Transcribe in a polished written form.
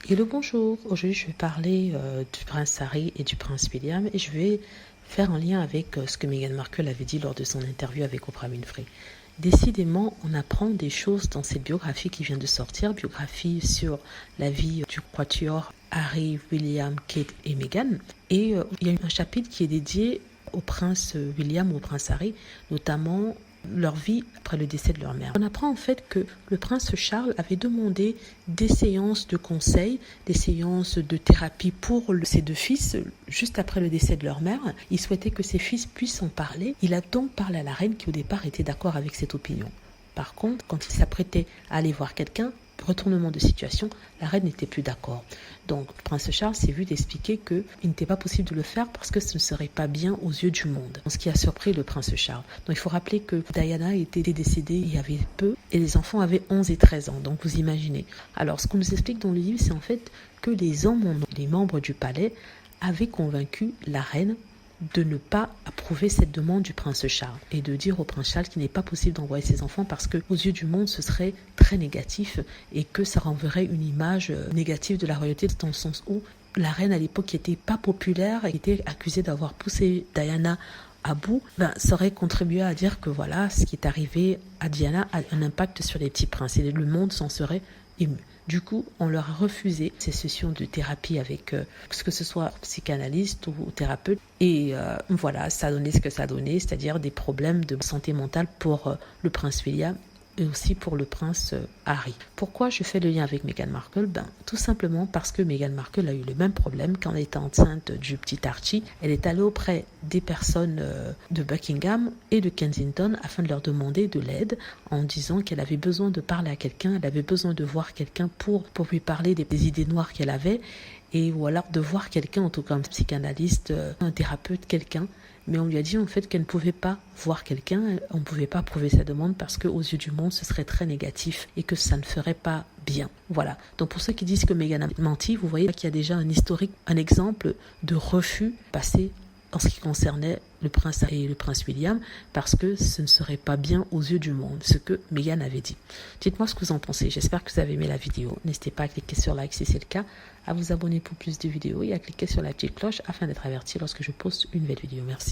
Hello, bonjour. Aujourd'hui, je vais parler du prince Harry et du prince William et je vais faire un lien avec ce que Meghan Markle avait dit lors de son interview avec Oprah Winfrey. Décidément, on apprend des choses dans cette biographie qui vient de sortir, biographie sur la vie du quatuor Harry, William, Kate et Meghan. Et il y a un chapitre qui est dédié au prince William, au prince Harry, notamment leur vie après le décès de leur mère. On apprend en fait que le prince Charles avait demandé des séances de conseil, des séances de thérapie pour ses deux fils juste après le décès de leur mère. Il souhaitait que ses fils puissent en parler. Il a donc parlé à la reine qui au départ était d'accord avec cette opinion. Par contre, quand il s'apprêtait à aller voir quelqu'un, retournement de situation, la reine n'était plus d'accord. Donc, le prince Charles s'est vu d'expliquer qu'il n'était pas possible de le faire parce que ce ne serait pas bien aux yeux du monde. Ce qui a surpris le prince Charles. Donc, il faut rappeler que Diana était décédée il y avait peu et les enfants avaient 11 et 13 ans. Donc, vous imaginez. Alors, ce qu'on nous explique dans le livre, c'est en fait que les hommes, les membres du palais, avaient convaincu la reine de ne pas approuver cette demande du prince Charles et de dire au prince Charles qu'il n'est pas possible d'envoyer ses enfants parce que aux yeux du monde ce serait très négatif et que ça renverrait une image négative de la royauté dans le sens où la reine à l'époque qui n'était pas populaire et qui était accusée d'avoir poussé Diana à bout, ça aurait contribué à dire que voilà, ce qui est arrivé à Diana a un impact sur les petits princes et le monde s'en serait ému. Du coup, on leur a refusé ces sessions de thérapie avec que ce soit psychanalyste ou thérapeute. Et voilà, ça a donné ce que ça a donné, c'est-à-dire des problèmes de santé mentale pour le prince William et aussi pour le prince Harry. Pourquoi je fais le lien avec Meghan Markle? Tout simplement parce que Meghan Markle a eu le même problème quand elle était enceinte du petit Archie. Elle est allée auprès des personnes de Buckingham et de Kensington afin de leur demander de l'aide en disant qu'elle avait besoin de parler à quelqu'un, elle avait besoin de voir quelqu'un pour lui parler des idées noires qu'elle avait et ou alors de voir quelqu'un, en tout cas un psychanalyste, un thérapeute, quelqu'un. Mais on lui a dit en fait qu'elle ne pouvait pas voir quelqu'un, on ne pouvait pas approuver sa demande parce qu'aux yeux du monde, ce serait très négatif et que ça ne ferait pas bien. Voilà. Donc pour ceux qui disent que Meghan a menti, vous voyez qu'il y a déjà un historique, un exemple de refus passé en ce qui concernait le prince Harry et le prince William parce que ce ne serait pas bien aux yeux du monde, ce que Meghan avait dit. Dites-moi ce que vous en pensez. J'espère que vous avez aimé la vidéo. N'hésitez pas à cliquer sur like si c'est le cas, à vous abonner pour plus de vidéos et à cliquer sur la petite cloche afin d'être averti lorsque je poste une nouvelle vidéo. Merci.